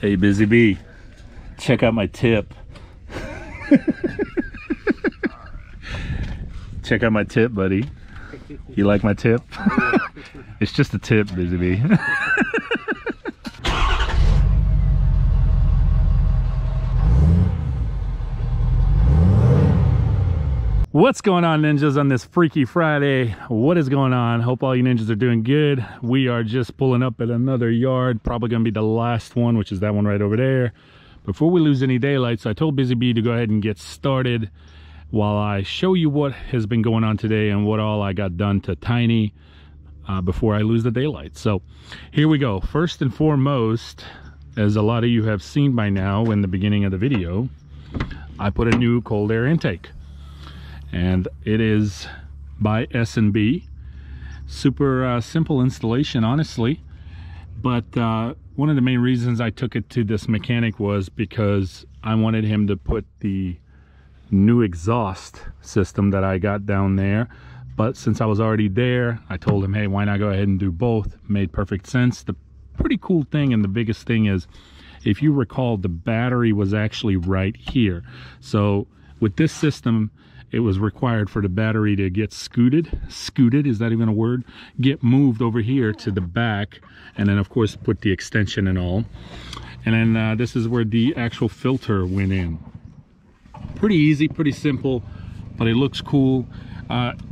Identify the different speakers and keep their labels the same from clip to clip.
Speaker 1: Hey, Busy Bee, check out my tip. Check out my tip, buddy. You like my tip? It's just a tip, Busy Bee. What's going on, ninjas, on this Freaky Friday? What is going on? Hope all you ninjas are doing good. We are just pulling up at another yard, probably gonna be the last one, which is that one right over there. Before we lose any daylight, so I told Busy Bee to go ahead and get started while I show you what has been going on today and what all I got done to Tiny before I lose the daylight. So here we go. First and foremost, as a lot of you have seen by now in the beginning of the video, I put a new cold air intake. And it is by S&B. Super simple installation, honestly. But one of the main reasons I took it to this mechanic was because I wanted him to put the new exhaust system that I got down there. But since I was already there, I told him, hey, why not go ahead and do both? Made perfect sense. The pretty cool thing and the biggest thing is, if you recall, the battery was actually right here. So with this system, it was required for the battery to get scooted, is that even a word? Get moved over here to the back, and then of course put the extension and all. And then this is where the actual filter went in. Pretty easy, pretty simple, but it looks cool.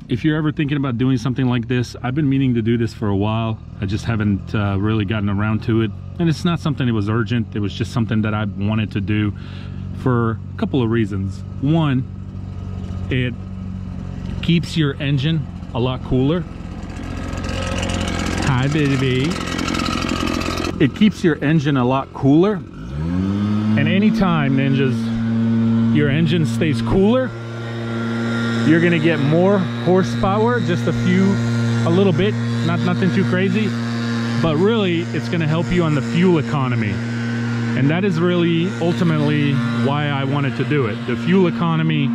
Speaker 1: If you're ever thinking about doing something like this, I've been meaning to do this for a while. I just haven't really gotten around to it. And it's not something that was urgent. It was just something that I wanted to do for a couple of reasons. One, it keeps your engine a lot cooler. Hi, baby. It keeps your engine a lot cooler. And anytime, ninjas, your engine stays cooler, you're gonna get more horsepower, just a little bit, nothing too crazy. But really, it's gonna help you on the fuel economy. And that is really ultimately why I wanted to do it. The fuel economy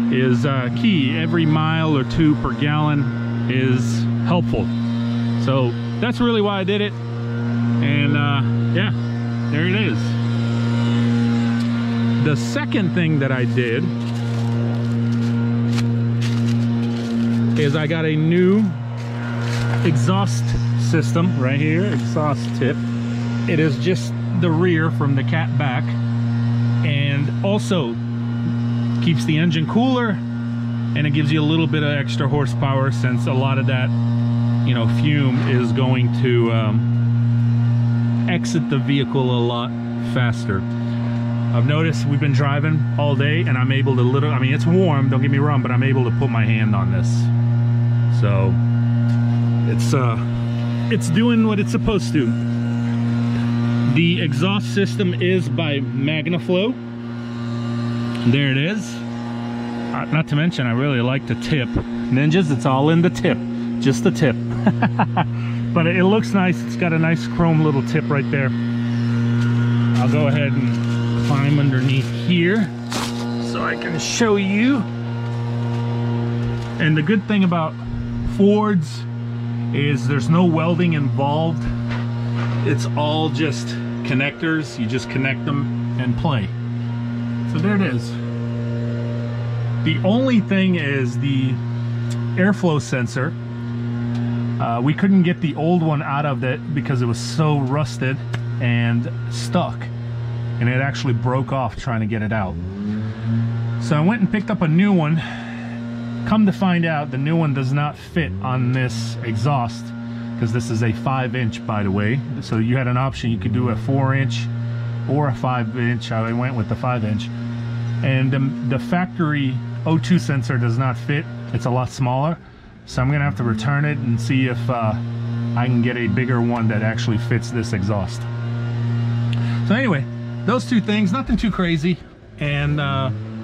Speaker 1: is key. Every mile or two per gallon is helpful. So that's really why I did it. And yeah, there it is. The second thing that I did is I got a new exhaust system right here, exhaust tip. It is just the rear from the cat back, and also keeps the engine cooler, and it gives you a little bit of extra horsepower, since a lot of that, you know, fume is going to exit the vehicle a lot faster. I've noticed we've been driving all day, and I'm able to I mean, it's warm, don't get me wrong, but I'm able to put my hand on this. So it's doing what it's supposed to. The exhaust system is by MagnaFlow. There it is. Not to mention, I really like the tip. Ninjas, it's all in the tip. Just the tip. But it looks nice. It's got a nice chrome little tip right there. I'll go ahead and climb underneath here so I can show you. And the good thing about Fords is there's no welding involved. It's all just connectors. You just connect them and play. So there it is. The only thing is the airflow sensor. We couldn't get the old one out of it because it was so rusted and stuck, and it actually broke off trying to get it out. So I went and picked up a new one. Come to find out, the new one does not fit on this exhaust, because this is a 5-inch, by the way. So you had an option. You could do a 4-inch or a 5-inch. I went with the 5-inch. And the factory O2 sensor does not fit. It's a lot smaller. So I'm gonna have to return it and see if I can get a bigger one that actually fits this exhaust. So anyway, those two things, nothing too crazy. And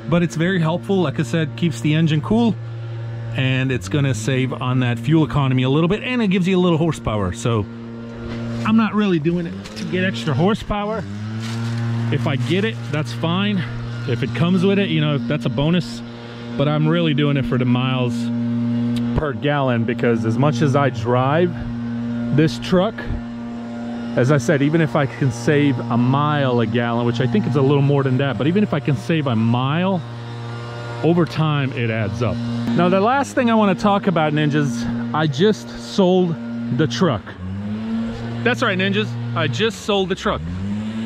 Speaker 1: but it's very helpful. Like I said, keeps the engine cool, and it's gonna save on that fuel economy a little bit, and it gives you a little horsepower. So I'm not really doing it to get extra horsepower. If I get it, that's fine. If it comes with it, you know, that's a bonus. But I'm really doing it for the miles per gallon, because as much as I drive this truck, as I said, even if I can save a mile a gallon, which I think is a little more than that, but even if I can save a mile, over time it adds up. Now the last thing I want to talk about, ninjas, I just sold the truck. That's right, ninjas, I just sold the truck.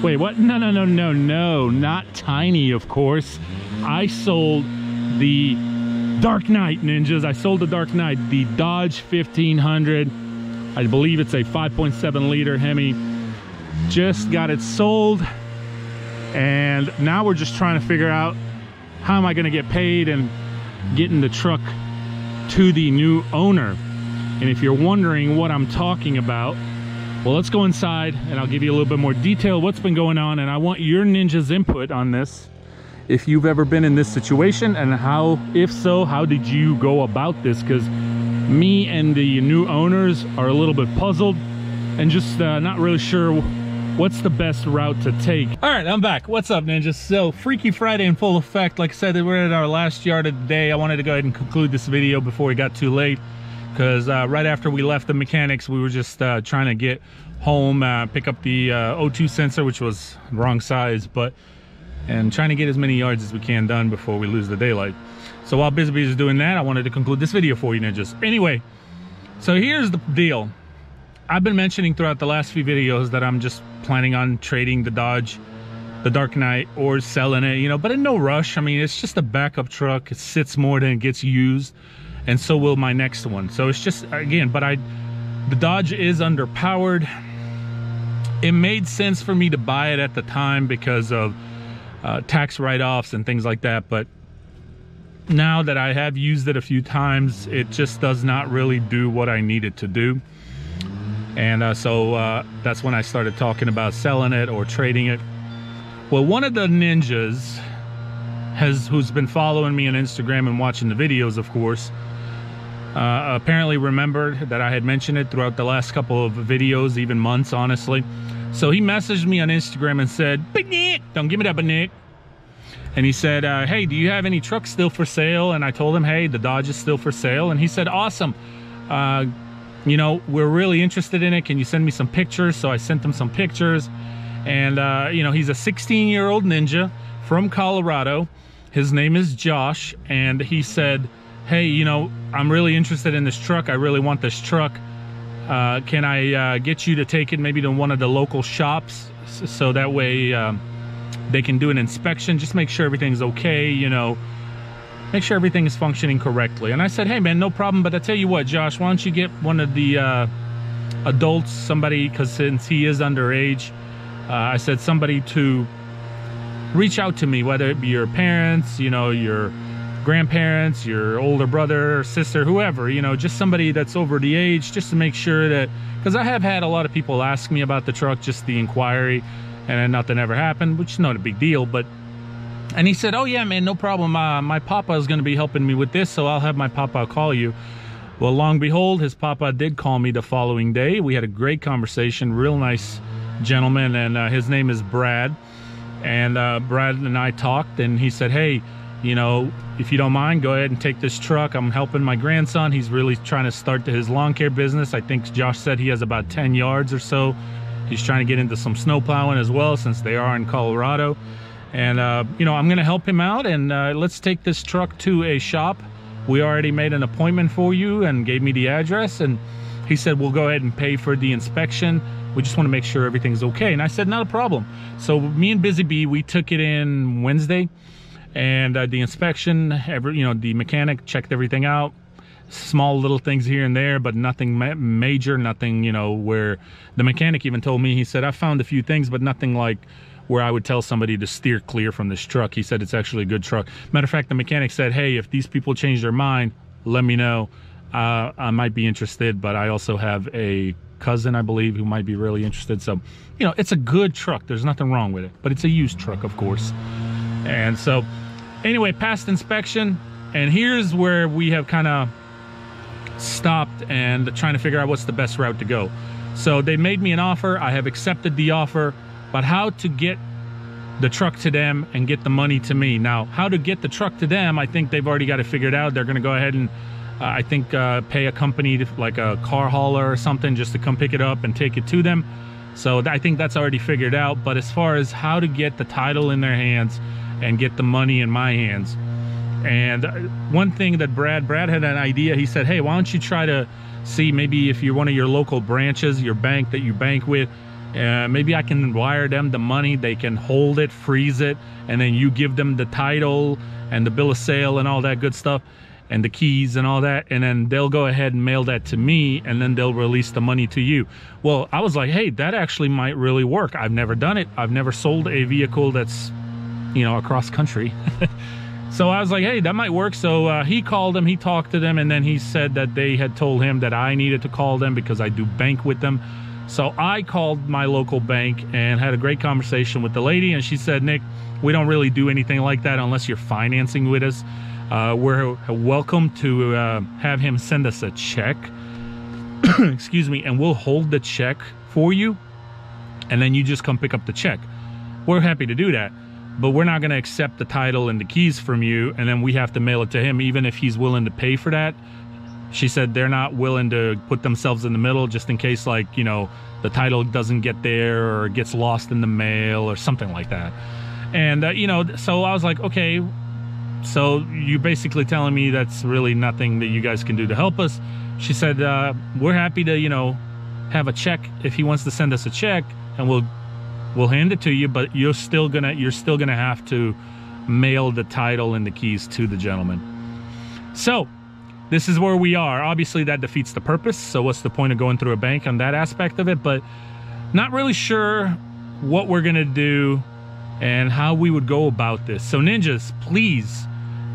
Speaker 1: Wait, what? No, not tiny, of course. I sold the Dark Knight, ninjas. I sold the Dark Knight, the Dodge 1500. I believe it's a 5.7 liter Hemi. Just got it sold, and now we're just trying to figure out how am I going to get paid and getting the truck to the new owner. And if you're wondering what I'm talking about, well, let's go inside and I'll give you a little bit more detail what's been going on, and I want your ninjas' input on this. If you've ever been in this situation, and how, if so, how did you go about this? Because me and the new owners are a little bit puzzled and just not really sure what's the best route to take. All right, I'm back. What's up, ninjas? So Freaky Friday in full effect. Like I said, we're at our last yard of the day. I wanted to go ahead and conclude this video before it got too late, because right after we left the mechanics, we were just trying to get home, pick up the O2 sensor, which was wrong size, and trying to get as many yards as we can done before we lose the daylight. So while Busy Bees is doing that, I wanted to conclude this video for you, ninjas. Anyway, so here's the deal. I've been mentioning throughout the last few videos that I'm just planning on trading the Dodge, the Dark Knight, or selling it, you know, but in no rush. I mean, it's just a backup truck. It sits more than it gets used, and so will my next one. So it's just, again, but the Dodge is underpowered. It made sense for me to buy it at the time because of tax write-offs and things like that, but now that I have used it a few times, it just does not really do what I need it to do. And so that's when I started talking about selling it or trading it. Well, one of the ninjas who's been following me on Instagram and watching the videos, of course, apparently remembered that I had mentioned it throughout the last couple of videos, even months, honestly. So he messaged me on Instagram and said, "Big Nick, don't give me that, Big Nick." And he said, hey, do you have any trucks still for sale? And I told him, hey, the Dodge is still for sale. And he said, awesome. You know, we're really interested in it. Can you send me some pictures? So I sent him some pictures. And, you know, he's a 16-year-old ninja from Colorado. His name is Josh. And he said, hey, you know, I'm really interested in this truck. I really want this truck. Can I get you to take it maybe to one of the local shops, so that way they can do an inspection, just make sure everything's okay, you know, make sure everything is functioning correctly. And I said, hey man, no problem, but I tell you what, Josh, why don't you get one of the adults, somebody, because since he is underage, I said somebody to reach out to me, whether it be your parents, you know, your grandparents, your older brother or sister, whoever, you know, just somebody that's over the age, just to make sure that, because I have had a lot of people ask me about the truck, just the inquiry, and then nothing ever happened, which is not a big deal. But, and he said, oh yeah, man, no problem. My papa is going to be helping me with this, so I'll have my papa call you. Well, long and behold, his papa did call me the following day. We had a great conversation, real nice gentleman, and his name is Brad. And Brad and I talked, and he said, hey, you know, if you don't mind, go ahead and take this truck. I'm helping my grandson. He's really trying to start his lawn care business. I think Josh said he has about 10 yards or so. He's trying to get into some snow plowing as well, since they are in Colorado. And, you know, I'm going to help him out, and let's take this truck to a shop. We already made an appointment for you and gave me the address. And he said, we'll go ahead and pay for the inspection. We just want to make sure everything's okay. And I said, not a problem. So me and Busy Bee, we took it in Wednesday. And the inspection, you know, the mechanic checked everything out. Small little things here and there, but nothing major, nothing, you know, where the mechanic even told me, he said, I found a few things, but nothing like where I would tell somebody to steer clear from this truck. He said it's actually a good truck. Matter of fact, the mechanic said, hey, if these people change their mind, let me know. I might be interested, but I also have a cousin, I believe, who might be really interested. So, you know, it's a good truck. There's nothing wrong with it, but it's a used truck, of course. And so, anyway, passed inspection, and here's where we have kind of stopped and trying to figure out what's the best route to go. So they made me an offer. I have accepted the offer, but how to get the truck to them and get the money to me. Now, how to get the truck to them, I think they've already got it figured out. They're going to go ahead and I think pay a company like a car hauler or something just to come pick it up and take it to them. So I think that's already figured out. But as far as how to get the title in their hands and get the money in my hands, and one thing that Brad had an idea. He said, hey, why don't you try to see maybe if you're one of your local branches, your bank that you bank with, maybe I can wire them the money. They can hold it, freeze it, and then you give them the title and the bill of sale and all that good stuff and the keys and all that, and then they'll go ahead and mail that to me, and then they'll release the money to you. Well, I was like, hey, that actually might really work. I've never done it. I've never sold a vehicle that's, you know, across country. So I was like, hey, that might work. So he called them, he talked to them, and then he said that they had told him that I needed to call them because I do bank with them. So I called my local bank and had a great conversation with the lady, and she said, Nick, we don't really do anything like that unless you're financing with us. We're welcome to have him send us a check, excuse me, and we'll hold the check for you, and then you just come pick up the check. We're happy to do that, but we're not going to accept the title and the keys from you, and then we have to mail it to him, even if he's willing to pay for that. She said they're not willing to put themselves in the middle just in case, like, you know, the title doesn't get there or gets lost in the mail or something like that. And, you know, so I was like, okay, so you're basically telling me that's really nothing that you guys can do to help us. She said, we're happy to, you know, have a check if he wants to send us a check, and we'll hand it to you, but you're still gonna have to mail the title and the keys to the gentleman. So this is where we are. Obviously that defeats the purpose, so what's the point of going through a bank on that aspect of it? But not really sure what we're gonna do and how we would go about this. So ninjas, please,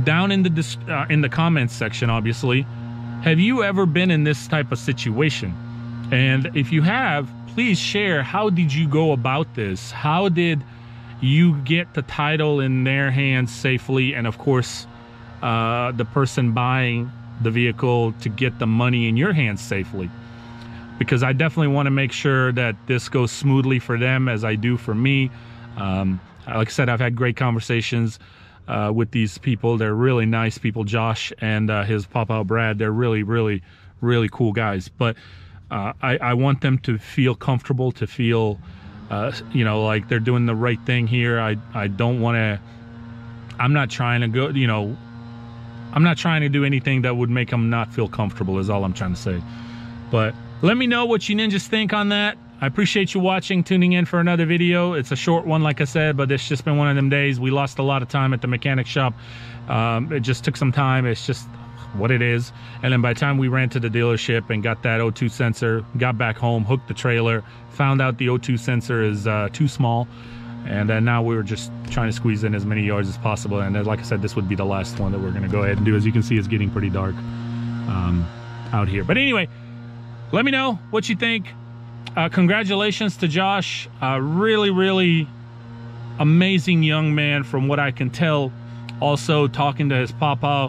Speaker 1: down in the comments section, obviously, have you ever been in this type of situation? And if you have, please share, how did you go about this? How did you get the title in their hands safely, and of course the person buying the vehicle to get the money in your hands safely? Because I definitely want to make sure that this goes smoothly for them as I do for me. Like I said, I've had great conversations with these people. They're really nice people. Josh and his papa Brad, they're really, really, really cool guys. But I want them to feel comfortable, to feel, you know, like they're doing the right thing here. I don't want to, I'm not trying to go, you know, I'm not trying to do anything that would make them not feel comfortable, is all I'm trying to say. But let me know what you ninjas think on that. I appreciate you watching, tuning in for another video. It's a short one, like I said, but it's just been one of them days. We lost a lot of time at the mechanic shop. It just took some time. It's just what it is. And then by the time we ran to the dealership and got that O2 sensor, got back home, hooked the trailer, found out the O2 sensor is too small. And then now we were just trying to squeeze in as many yards as possible. And then, like I said, this would be the last one that we're going to go ahead and do. As you can see, it's getting pretty dark out here. But anyway, let me know what you think. Congratulations to Josh. Really, really amazing young man from what I can tell. Also talking to his papa,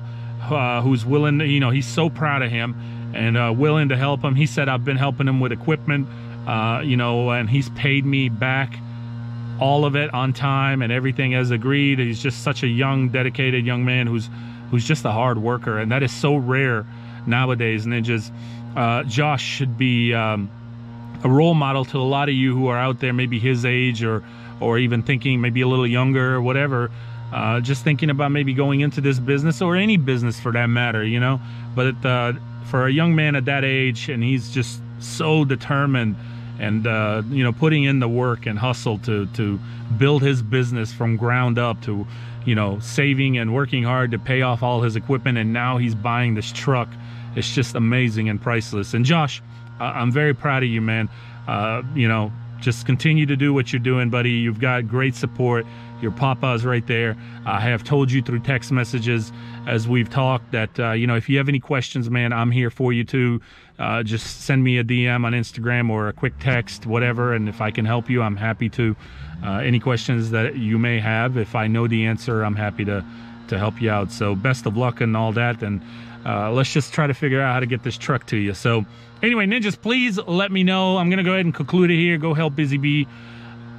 Speaker 1: who's willing to, you know, he's so proud of him and willing to help him. He said, I've been helping him with equipment, you know, and he's paid me back all of it on time and everything as agreed. He's just such a young, dedicated young man who's just a hard worker, and that is so rare nowadays, ninjas. Josh should be a role model to a lot of you who are out there, maybe his age or even thinking maybe a little younger or whatever, just thinking about maybe going into this business or any business for that matter, you know. But for a young man at that age, and he's just so determined and you know, putting in the work and hustle to build his business from ground up, to, you know, saving and working hard to pay off all his equipment, and now he's buying this truck. It's just amazing and priceless. And Josh, I'm very proud of you, man. You know, just continue to do what you're doing, buddy. You've got great support. Your papa's right there. I have told you through text messages as we've talked that, you know, if you have any questions, man, I'm here for you too. Just send me a DM on Instagram or a quick text, whatever. And if I can help you, I'm happy to. Any questions that you may have, if I know the answer, I'm happy to help you out. So best of luck and all that. And let's just try to figure out how to get this truck to you. So anyway, ninjas, please let me know. I'm gonna go ahead and conclude it here. Go help Busy Bee.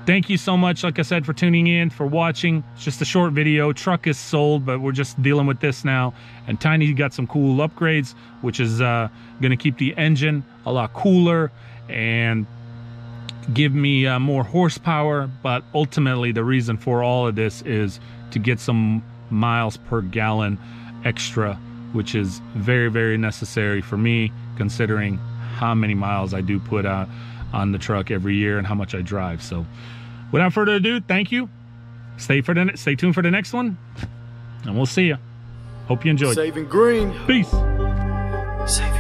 Speaker 1: Thank you so much, like I said, for tuning in, for watching. It's just a short video. Truck is sold, but we're just dealing with this now. And Tiny got some cool upgrades, which is gonna keep the engine a lot cooler and give me more horsepower, but ultimately the reason for all of this is to get some miles per gallon extra, which is very, very necessary for me considering how many miles I do put out on the truck every year and how much I drive. So without further ado, thank you. Stay tuned for the next one, and we'll see you. Hope you enjoyed.
Speaker 2: Saving green.
Speaker 1: Peace.
Speaker 2: Saving